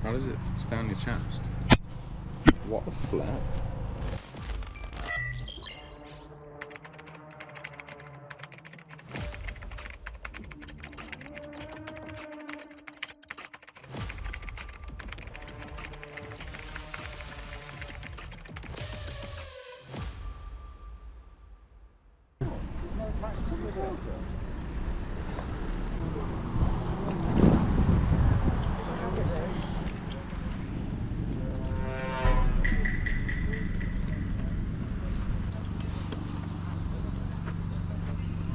How does it stay on your chest? What the flip?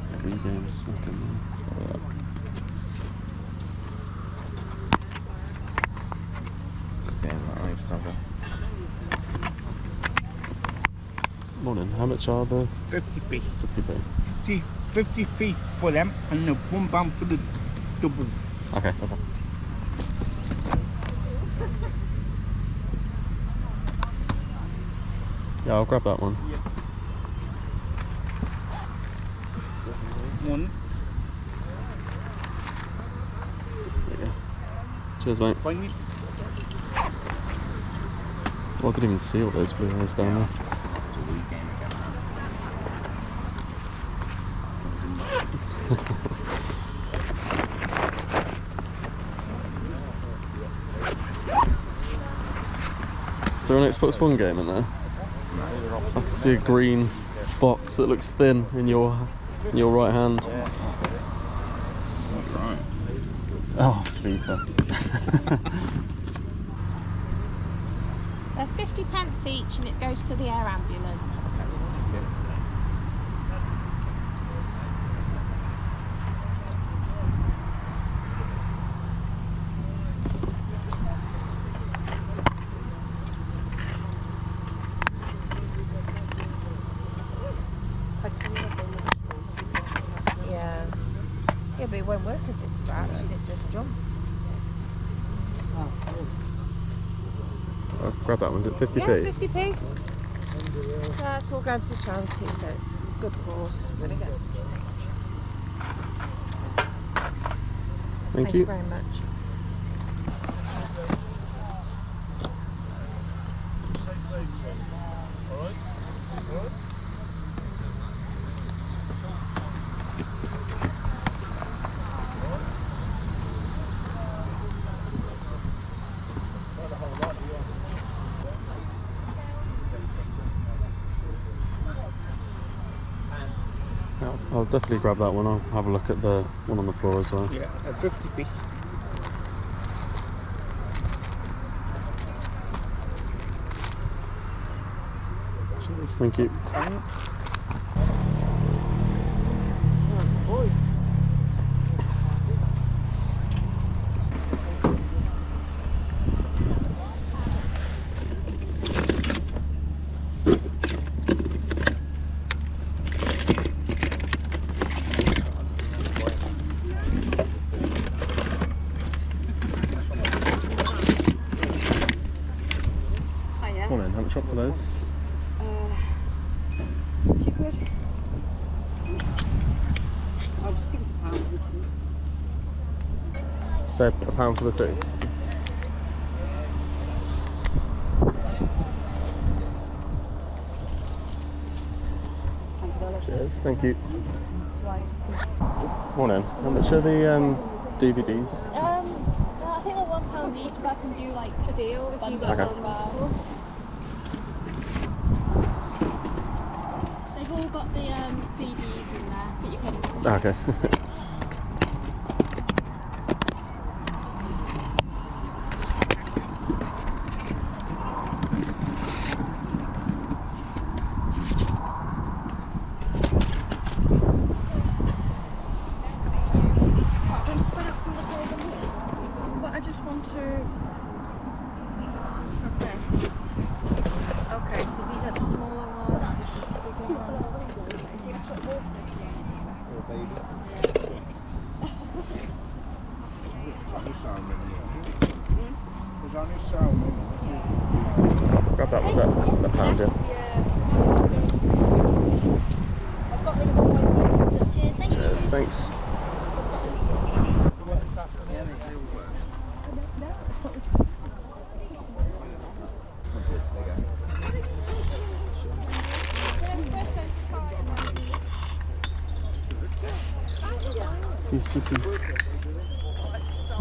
Screen game stuck in there. Yeah. Good game, that I used to have a... Morning, how much are the 50p. 50p? 50p for them and £1 for the double. Okay, okay. Yeah, I'll grab that one. Yep. One. There you go. Cheers, mate. Find me. Well, I didn't even see all those blue eyes down there. It's a weak game again. Is there an Xbox One game in there? I can see a green box that looks thin in your right hand. Right. Oh, it's FIFA. They're 50p each and it goes to the air ambulance. Yeah. Yeah, but it won't work if it's scratched, it just jumps. I'll grab that one. Is it 50p? Yeah, 50p. That's all going to the charity, so it's a good cause. We're going to get some change. Thank you you. very much. I'll definitely grab that one. I'll have a look at the one on the floor as well. Yeah, 50p. Cheers, thank you. Morning, how much up for those? 2 quid. I'll just give us £1 for the two. Say £1 for the two. Cheers, thank you. Morning, how much are the DVDs? I think they're £1 each, but I can do like a deal if you got Okay. as well. They've all got the CDs in there that you can. Okay. I just want to. Okay, so these are the smaller ones. This is the bigger one. Is it football? Grab that, was that pound, yeah? I've got rid of all my CDs. Cheers, thank you. Cheers, thanks.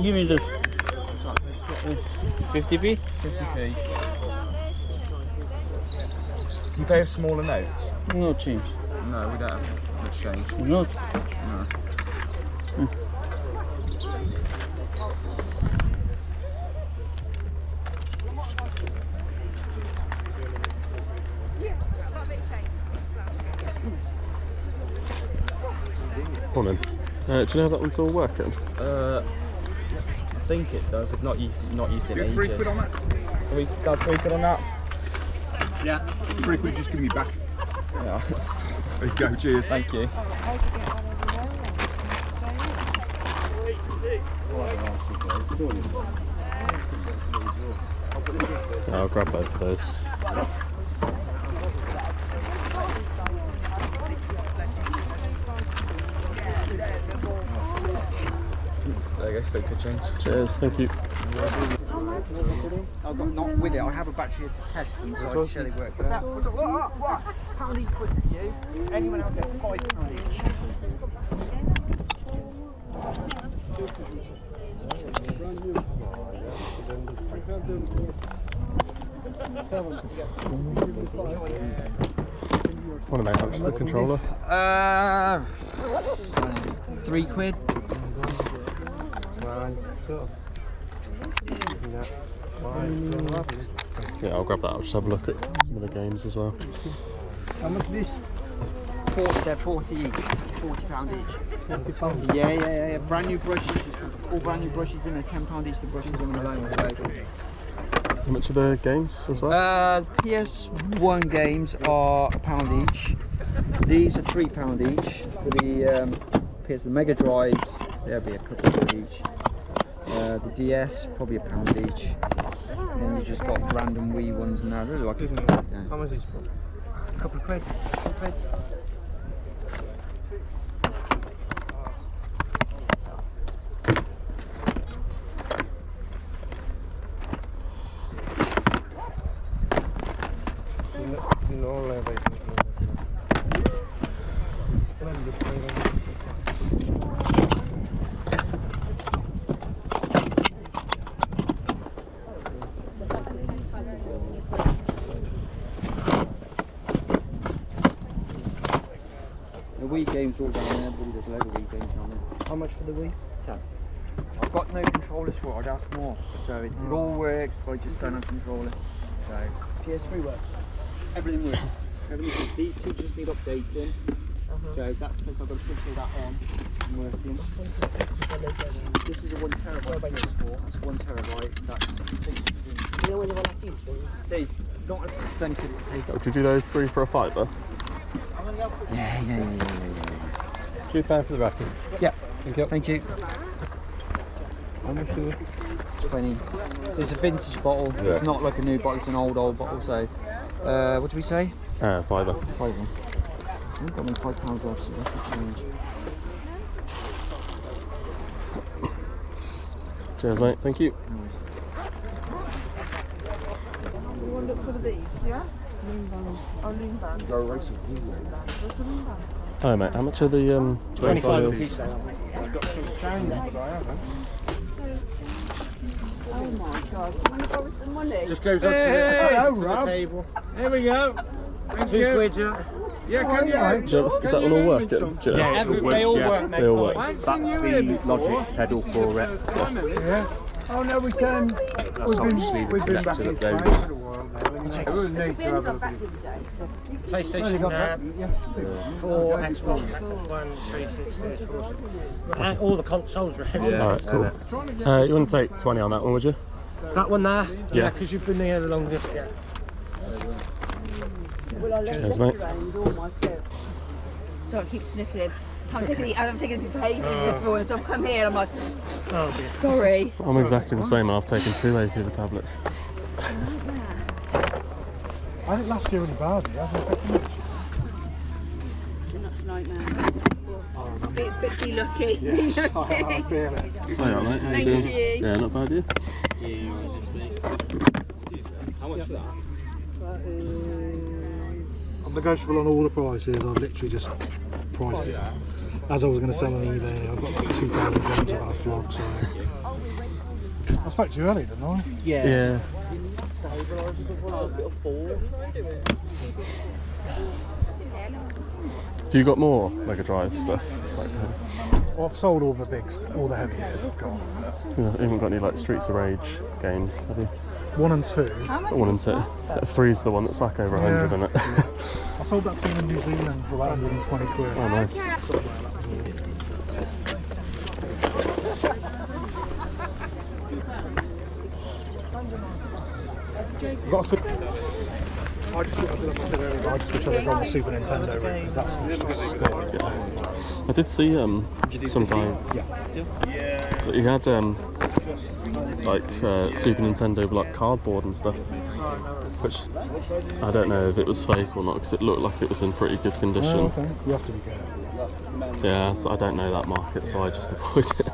Give me the 50p? 50p. Can you pay with smaller notes? No change. No, we don't have much change. No. No. Morning. Do you know how that one's all working? I think it does. I've not used it in ages. 3 quid on that? 3 quid on that? Yeah. 3 quid, just give me back. Yeah. There you go, cheers. Thank you. I'll grab both of those. There you go, 3 quid change. Cheers, thank you. I've got not with it. I have a battery here to test them, so I can show they work. What's that? What? £1 each quid for you. Anyone else has £5 each. Morning mate, how much is the controller? 3 quid. Yeah, I'll grab that. I'll just have a look at some of the games as well. How much is this? 40 each. £40 each. Yeah. Brand new brushes, just all brand new brushes in there. £10 each. The brushes on them alone. So. How much are the games as well? PS1 games are £1 each. These are £3 each. For the the Mega Drives, there'll be a couple of each. The DS, probably £1 each. And you just got random Wii ones and that. Really like it. How much is it for? A couple of quid. The Wii games are all down there, but there's a load of Wii games down there. How much for the Wii? 10. I've got no controllers for it, I'd ask more. So it all works, but I just don't have a controller. So PS3 works. Everything works. Everything works. These two just need updating. So that's because I've got to put that on and working. This is a 1 terabyte PS4. That's 1 terabyte. That's. You know when the one I see There's not it's only 50p. Would you do those 3 for a £5? Yeah. £2 for the racket. Yeah. Thank you. How much is it? It's 20. So it's a vintage bottle. Yeah. It's not like a new bottle, it's an old bottle. So, what do we say? £5. £5. I've got me £5 left, so that's the change. Cheers mate, thank you. You want to look for the beads, yeah? Lean band. Oh, lean band. Go racing. What's the lean band? Hi mate, how much are the 25 pieces? I've got some change, but I haven't. Oh my God. You want to go with the money? Just goes up to the table. There we go. Thank 2 you. quid, yeah. Yeah, can you? Is that one all working? Yeah, They all work, mate. They all work. I ain't seen you here before. Logic pedal for it. Yeah. Oh no, we can. That's obviously the connector that goes. PlayStation 4, Xbox, Xbox One, 360, and all the consoles are heavy. Alright, cool. You want to take 20 on that one, would you? That one there? Yeah. Because you've been here the longest, yeah. Cheers mate. So I keep sniffing. I'm taking the pages this morning, so I've come here and I'm like, Oh dear. sorry. I'm exactly the same, I've taken 2 hay fever tablets. I think last year in the Bardi, I haven't affected much. It's a nightmare. Bit lucky. Yes, I feel it. Hi mate, how you doing? Yeah, not bad, you? How much for that? I'm negotiable on all the prices, I've literally just priced it. as I was going to sell on eBay, I've got like 2,000 games on that vlog, so... I spoke to you earlier, didn't I? Yeah. Have you got more Mega Drive stuff? Like, Well, I've sold all the heavy hitters I've got. you haven't got any like Streets of Rage games, have you? 1 and 2. 1 and 2. 3 is the one that's like over 100, isn't it? I sold that to you in New Zealand for about 120 quid. Oh, nice. I've got a I just wish I'd have gone the Super Nintendo route, because that's just scary. I did see some guy. He had like Super Nintendo with like cardboard and stuff, which I don't know if it was fake or not, because it looked like it was in pretty good condition. Oh, okay. You have to be careful. Yeah, so I don't know that market, so I just avoid it.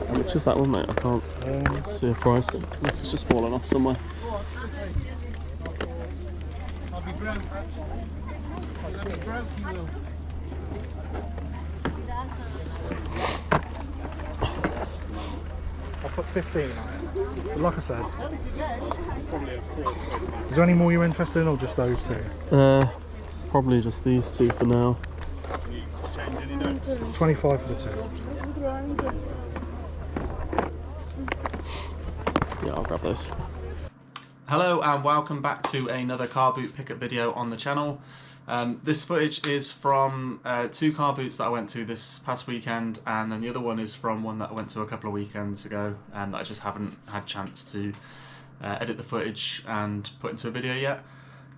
How much is that one, mate? I can't see a price, unless it's just fallen off somewhere. I'll put 15 on it. But like I said, is there any more you're interested in, or just those two? Probably just these two for now. 25 for the two. Yeah, I'll grab those. Hello and welcome back to another car boot pickup video on the channel. This footage is from 2 car boots that I went to this past weekend, and then the other one is from one that I went to a couple of weekends ago and that I just haven't had a chance to edit the footage and put into a video yet.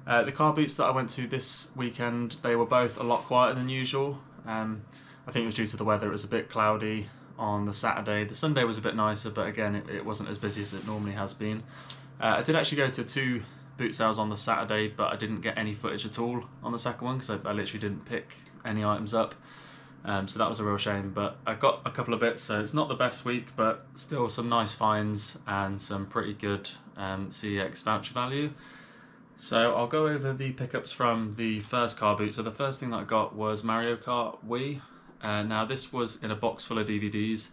The car boots that I went to this weekend, they were both a lot quieter than usual. I think it was due to the weather. It was a bit cloudy on the Saturday. The Sunday was a bit nicer, but again it wasn't as busy as it normally has been. I did actually go to 2 boot sales on the Saturday, but I didn't get any footage at all on the second one because I literally didn't pick any items up. So that was a real shame, but I got a couple of bits, so it's not the best week, but still some nice finds and some pretty good CEX voucher value. So I'll go over the pickups from the first car boot. So the first thing that I got was Mario Kart Wii. Now this was in a box full of DVDs.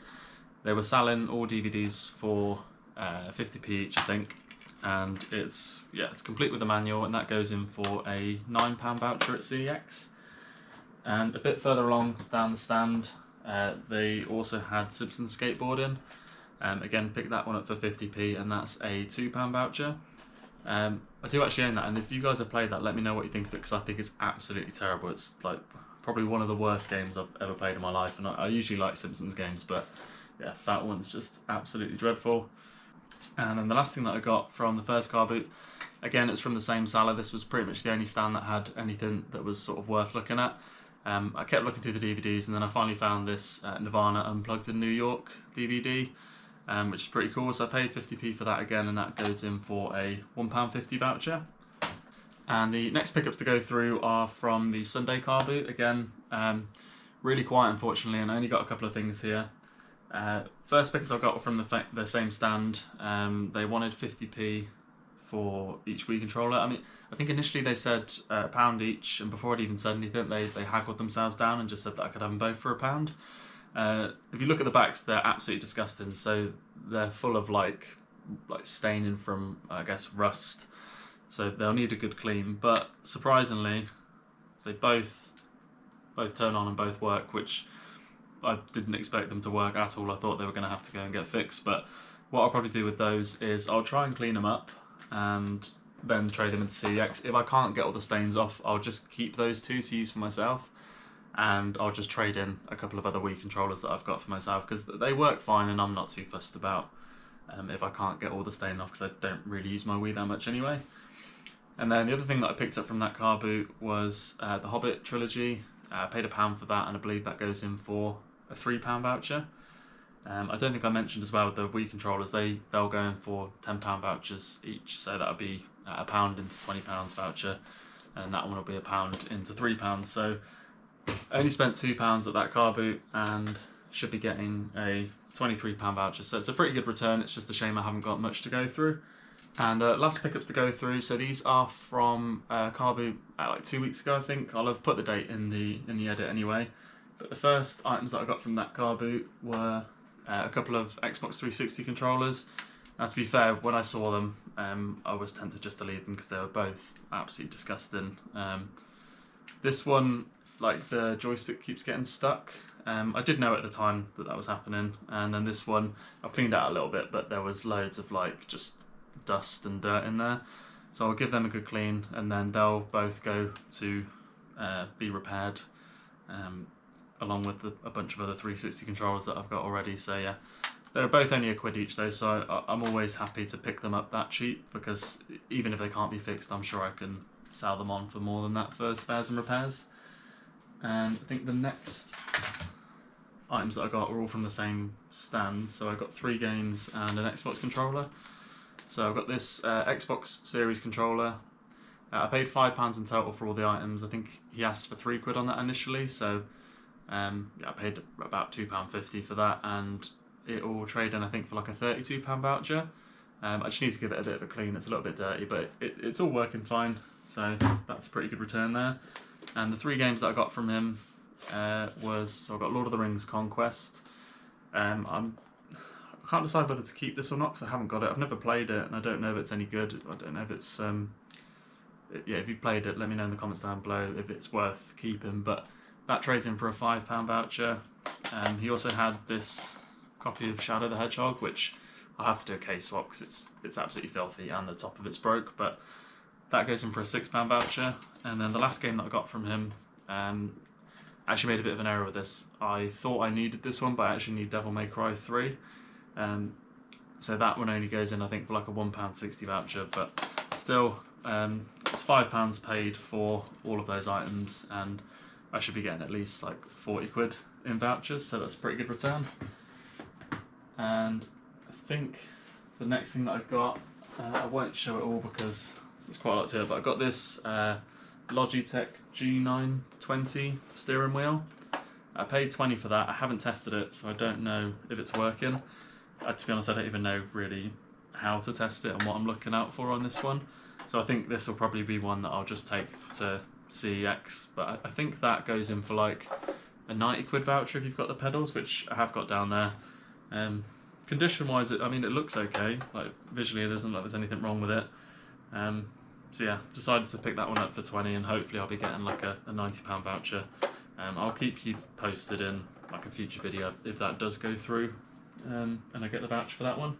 They were selling all DVDs for 50p each, I think. And it's complete with the manual, and that goes in for a £9 voucher at CEX. And a bit further along down the stand, they also had Simpsons skateboarding. Again, picked that one up for 50p, and that's a £2 voucher. I do actually own that, and if you guys have played that, let me know what you think of it, because I think it's absolutely terrible. It's like probably one of the worst games I've ever played in my life, and I usually like Simpsons games, but yeah, that one's just absolutely dreadful. And then the last thing that I got from the first car boot, again it's from the same seller. This was pretty much the only stand that had anything that was sort of worth looking at. I kept looking through the DVDs, and then I finally found this Nirvana Unplugged in New York DVD, which is pretty cool. So I paid 50p for that again, and that goes in for a £1.50 voucher. And the next pickups to go through are from the Sunday car boot. Again, really quiet unfortunately, and I only got a couple of things here. First pickups I got were from the same stand. They wanted 50p for each Wii controller. I mean, I think initially they said £1 each, and before I'd even said anything, they haggled themselves down and just said that I could have them both for £1. If you look at the backs, they're absolutely disgusting. So they're full of like staining from, I guess, rust. So they'll need a good clean. But surprisingly, they both turn on and both work, which I didn't expect them to work at all. I thought they were going to have to go and get fixed. But what I'll probably do with those is I'll try and clean them up and then trade them into CEX. If I can't get all the stains off, I'll just keep those 2 to use for myself, and I'll just trade in a couple of other Wii controllers that I've got for myself, because they work fine and I'm not too fussed about if I can't get all the stain off, because I don't really use my Wii that much anyway. And then the other thing that I picked up from that car boot was the Hobbit trilogy. I paid £1 for that, and I believe that goes in for a £3 voucher. I don't think I mentioned as well the Wii controllers, they'll go in for £10 vouchers each, so that'll be £1 into £20 voucher, and that one will be £1 into £3. So I only spent £2 at that car boot and should be getting a £23 voucher, so it's a pretty good return. It's just a shame I haven't got much to go through. And last pickups to go through, so these are from car boot like 2 weeks ago, I think. I'll have put the date in the edit anyway. But the first items that I got from that car boot were a couple of Xbox 360 controllers. Now, to be fair, when I saw them, I was tempted just to leave them because they were both absolutely disgusting. This one, like, the joystick keeps getting stuck. I did know at the time that that was happening, and then this one, I've cleaned out a little bit, but there was loads of like just dust and dirt in there. So I'll give them a good clean, and then they'll both go to be repaired, along with a bunch of other 360 controllers that I've got already. So yeah, they're both only a quid each though, so I'm always happy to pick them up that cheap, because even if they can't be fixed, I'm sure I can sell them on for more than that for spares and repairs. And I think the next items that I got were all from the same stand. So I got 3 games and an Xbox controller. So I've got this Xbox Series controller. I paid £5 in total for all the items. I think he asked for £3 on that initially, so yeah, I paid about £2.50 for that, and it will trade in I think for like a £32 voucher. I just need to give it a bit of a clean. It's a little bit dirty, but it's all working fine, so that's a pretty good return there. And the 3 games that I got from him so I got Lord of the Rings Conquest. I can't decide whether to keep this or not because I haven't got it. I've never played it, and I don't know if it's any good. I don't know if it's yeah, if you've played it, let me know in the comments down below if it's worth keeping. But that trades in for a £5 voucher. He also had this copy of Shadow the Hedgehog, which I'll have to do a case swap because it's absolutely filthy and the top of it's broke. But that goes in for a £6 voucher. And then the last game that I got from him, I actually made a bit of an error with this. I thought I needed this one, but I actually need Devil May Cry 3. So that one only goes in, I think, for like a £1.60 voucher, but still, it's £5 paid for all of those items, and I should be getting at least like 40 quid in vouchers, so that's a pretty good return. And I think the next thing that I got, I won't show it all because there's quite a lot to it, but I got this Logitech G920 steering wheel. I paid 20 for that. I haven't tested it, so I don't know if it's working. To be honest, I don't even know really how to test it and what I'm looking out for on this one. So I think this will probably be one that I'll just take to CEX, but I think that goes in for like a 90 quid voucher if you've got the pedals, which I have got down there. Condition wise, I mean, it looks okay. Like visually, it doesn't look like there's anything wrong with it. So yeah, decided to pick that one up for 20, and hopefully I'll be getting like a £90 voucher. I'll keep you posted in like a future video if that does go through, and I get the voucher for that one.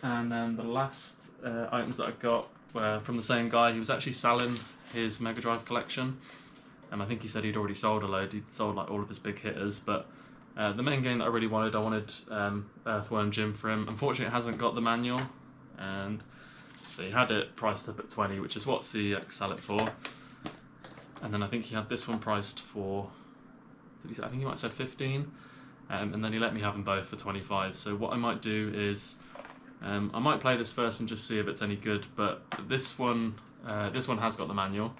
And then the last items that I got were from the same guy. He was actually selling his Mega Drive collection. I think he said he'd already sold a load. He'd sold like all of his big hitters, but the main game that I really wanted, Earthworm Jim for him. Unfortunately, it hasn't got the manual, and so he had it priced up at 20, which is what CEX sell it for. And then I think he had this one priced for, did he say, I think he might have said 15, and then he let me have them both for 25. So what I might do is, I might play this first and just see if it's any good, but this one has got the manual,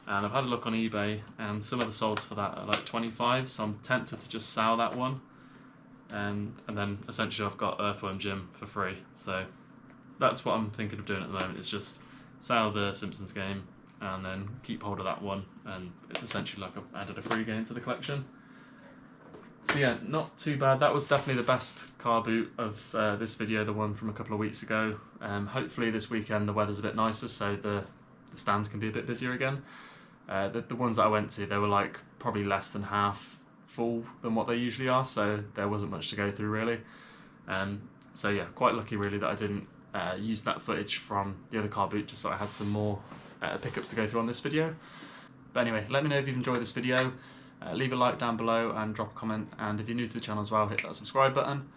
and I've had a look on eBay, and some of the solds for that are like 25, so I'm tempted to just sell that one, and then essentially I've got Earthworm Jim for free. So that's what I'm thinking of doing at the moment, is just sell the Simpsons game and then keep hold of that one, and it's essentially like I've added a free game to the collection. So yeah, not too bad. That was definitely the best car boot of this video, the one from a couple of weeks ago. Hopefully this weekend the weather's a bit nicer, so the stands can be a bit busier again. The ones that I went to, they were like probably less than half full than what they usually are, so there wasn't much to go through really. So yeah, quite lucky really that I didn't use that footage from the other car boot, just so I had some more pickups to go through on this video. But anyway, let me know if you've enjoyed this video. Leave a like down below and drop a comment, and if you're new to the channel as well, hit that subscribe button.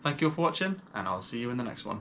Thank you all for watching, and I'll see you in the next one.